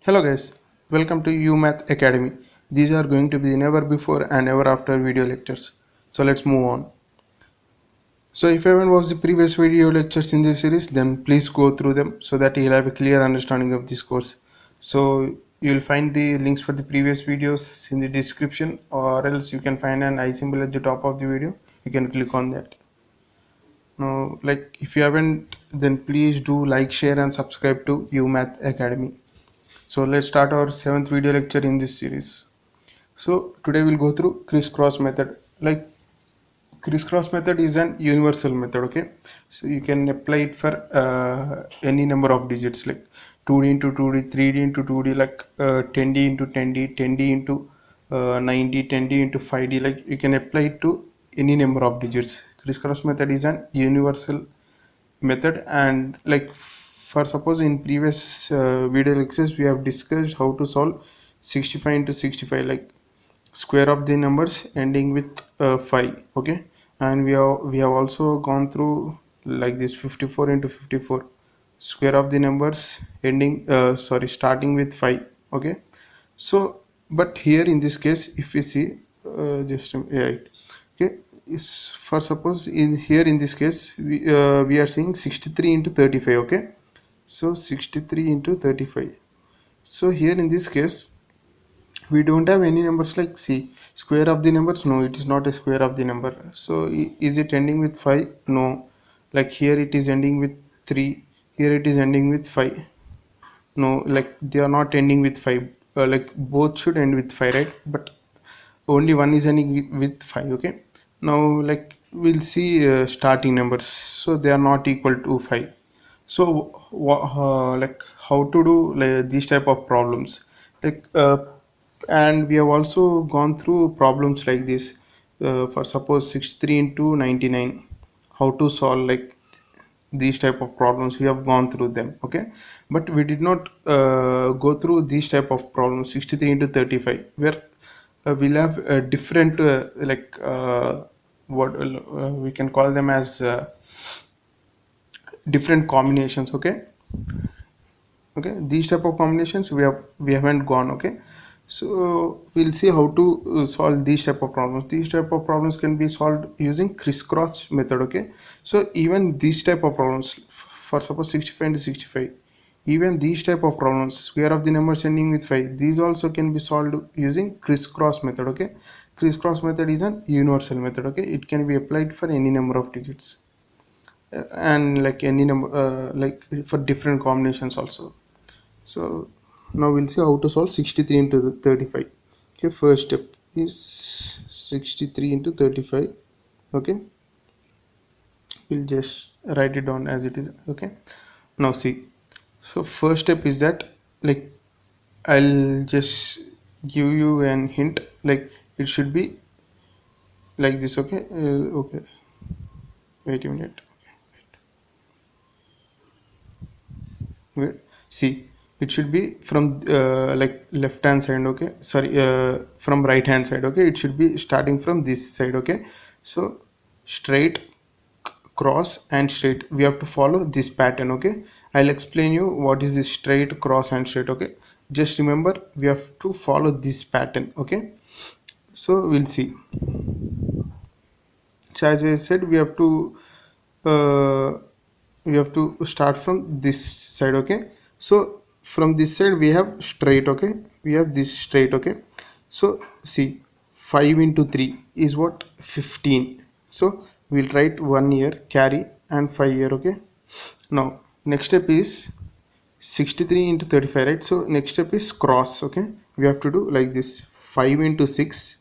Hello guys, welcome to UMath Academy. These are going to be the never before and never after video lectures. So let's move on. So if you haven't watched the previous video lectures in this series, then please go through them so that you'll have a clear understanding of this course. So you'll find the links for the previous videos in the description, or else you can find an I symbol at the top of the video. You can click on that. Now, like if you haven't, then please do like, share and subscribe to UMath Academy. So let's start our 7th video lecture in this series. So today we'll go through crisscross method. Like crisscross method is an universal method, okay? So you can apply it for any number of digits, like 2d into 2d, 3d into 2d, like 10d into 10d, 10d into 9d, 10d into 5d. Like you can apply it to any number of digits. Crisscross method is an universal method, and like for suppose in previous video lectures we have discussed how to solve 65 into 65, like square of the numbers ending with 5, okay? And we have also gone through like this 54 into 54, square of the numbers ending starting with 5, okay? So but here in this case, if we see right, okay, is for suppose in here in this case we are seeing 63 into 35, okay? So 63 into 35. So here in this case we don't have any numbers, like see square of the numbers. No, it is not a square of the number. So is it ending with 5? No. Like here it is ending with 3, here it is ending with 5. No, like they are not ending with 5. Like both should end with 5, right? But only one is ending with 5, okay? Now like we'll see starting numbers, so they are not equal to 5. So like how to do like these type of problems, like and we have also gone through problems like this for suppose 63 into 99, how to solve like these type of problems. We have gone through them, okay? But we did not go through these type of problems 63 into 35, where we'll have different what we can call them as different combinations, okay? Okay, these type of combinations we haven't gone, okay? So we'll see how to solve these type of problems. These type of problems can be solved using crisscross method, okay? So even these type of problems for suppose 65 into 65, even these type of problems square of the numbers ending with 5, these also can be solved using crisscross method, okay? Crisscross method is an universal method, okay? It can be applied for any number of digits, and like any number like for different combinations also. So now we'll see how to solve 63 into the 35. Okay, first step is 63 into 35, okay? We'll just write it down as it is, okay? Now see, so first step is that, like I'll just give you an hint, like it should be like this, okay? Okay, wait a minute. See, it should be from like left hand side, okay? Sorry, from right hand side, okay? It should be starting from this side, okay? So straight, cross and straight, we have to follow this pattern, okay? I'll explain you what is this straight, cross and straight, okay? Just remember we have to follow this pattern, okay? So we'll see. So as I said, uh, we have to start from this side, okay? So from this side we have straight, okay? We have this straight, okay? So see, 5 into 3 is what? 15. So we'll write 1 here carry and 5 here, okay? Now next step is 63 into 35, right? So next step is cross, okay? We have to do like this, 5 into 6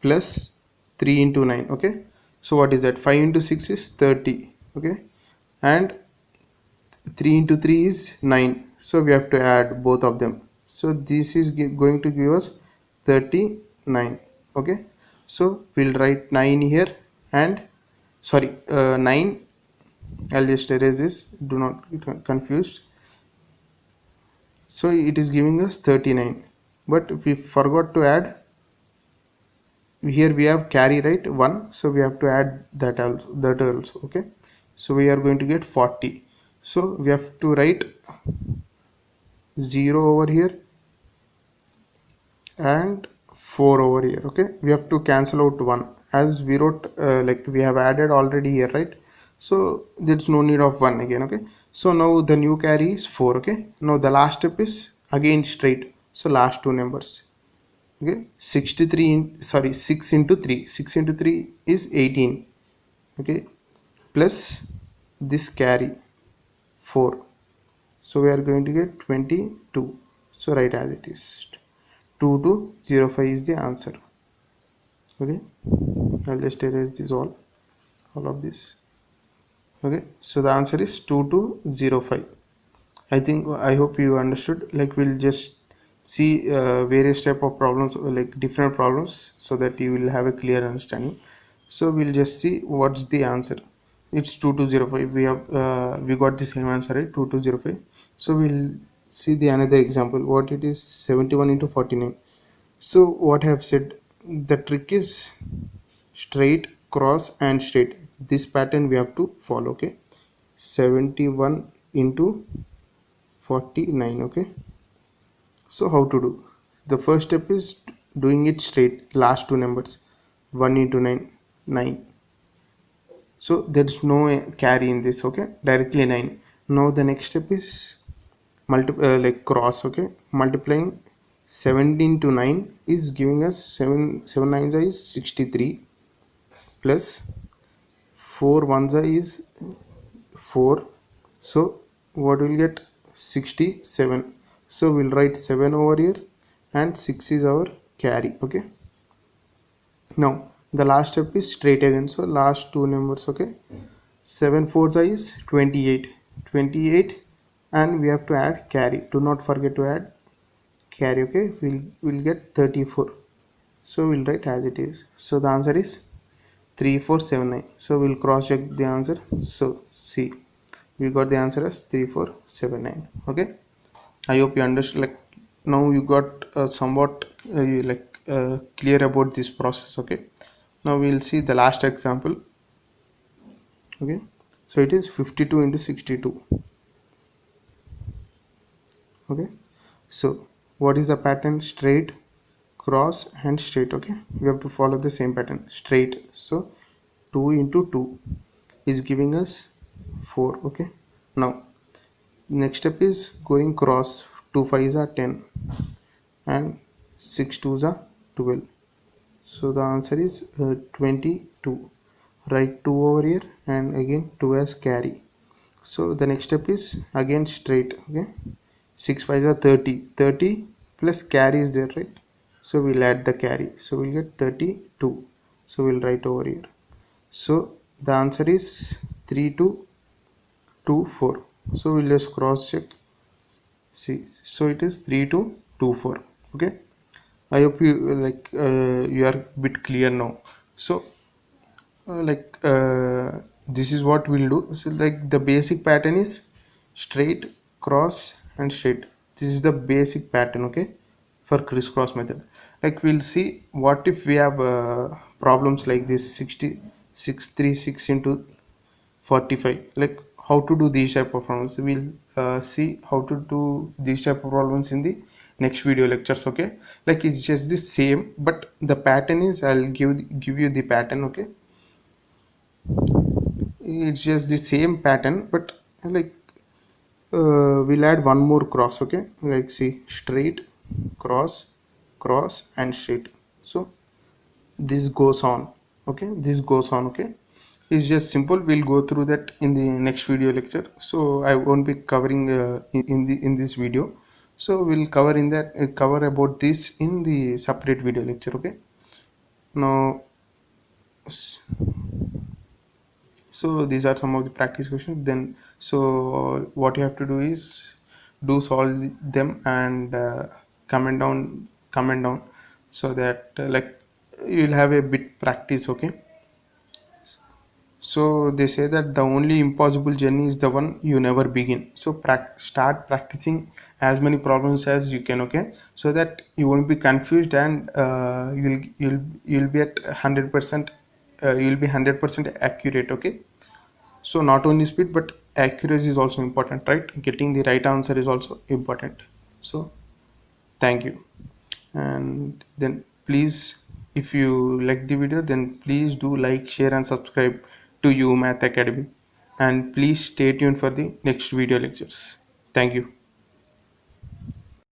plus 3 into 9, okay? So what is that? 5 into 6 is 30, okay? And 3 into 3 is 9, so we have to add both of them. So this is going to give us 39, okay? So we'll write 9 here, and sorry, 9, I'll just erase this, do not get confused. So it is giving us 39, but we forgot to add, here we have carry, right, 1, so we have to add that also, okay? So we are going to get 40. So we have to write 0 over here and 4 over here. Okay, we have to cancel out 1 as we wrote, like we have added already here, right? So there's no need of 1 again. Okay, so now the new carry is 4. Okay, now the last step is again straight, so last two numbers. Okay, 63 sorry 6 into 3, 6 into 3 is 18. Okay, plus this carry 4, so we are going to get 22. So write as it is. 2205 is the answer. Okay, I'll just erase this all of this. Okay, so the answer is 2205. I hope you understood. Like we'll just see various type of problems, like different problems, so that you will have a clear understanding. So we'll just see what's the answer. It's 2205. We got the same answer, right? 2205. So we'll see the another example. What it is, 71 into 49. So what I have said, the trick is straight, cross and straight. This pattern we have to follow. Okay, 71 into 49. Okay, so how to do? The first step is doing it straight, last two numbers. 1 into 9, 9. So there's no carry in this. Okay, directly 9. Now the next step is like cross. Okay, multiplying 17 to 9 is giving us 7 9s is 63, plus 4 1s is 4. So what will get? 67. So we'll write 7 over here and 6 is our carry. Okay, now the last step is straight again, so last two numbers. Okay, 7 4s is 28, 28, and we have to add carry. Do not forget to add carry. Okay, we'll get 34. So we'll write as it is. So the answer is 3479. So we'll cross check the answer. So see, we got the answer as 3479. Okay, I hope you understand. Like now you got somewhat clear about this process. Okay, now we'll see the last example. Okay, so it is 52 into 62. Okay, so what is the pattern? Straight, cross and straight. Okay, we have to follow the same pattern, straight. So 2 into 2 is giving us 4. Okay, now next step is going cross. 2 5s are 10 and 6 2s are 12. So the answer is 22. Write 2 over here and again 2 as carry. So the next step is again straight. Okay, 6 5s are 30, 30 plus carry is there, right? So we'll add the carry, so we'll get 32. So we'll write over here. So the answer is 3224. So we'll just cross check. See, so it is 3224. Okay, I hope you you are a bit clear now. So this is what we'll do. So like the basic pattern is straight, cross and straight. This is the basic pattern. Okay, for crisscross method. Like we'll see what if we have problems like this, 636 into 45. Like how to do these type of problems. We'll see how to do these type of problems in the next video lectures. Okay, like it's just the same, but the pattern is, I'll give you the pattern. Okay, it's just the same pattern, but like we'll add one more cross. Okay, like see, straight, cross, cross and straight. So this goes on. Okay, this goes on. Okay, it's just simple. We'll go through that in the next video lecture, so I won't be covering in this video. So we'll cover in that cover about this in the separate video lecture. Okay, now so these are some of the practice questions. Then so what you have to do is do solve them and comment down, so that like you'll have a bit practice. Okay, so they say that the only impossible journey is the one you never begin. So start practicing as many problems as you can. Okay, so that you won't be confused and you'll be at 100%. You'll be 100% accurate. Okay, so not only speed but accuracy is also important, right? Getting the right answer is also important. So thank you. And then please, if you like the video, then please do like, share and subscribe to You Math Academy, and please stay tuned for the next video lectures. Thank you.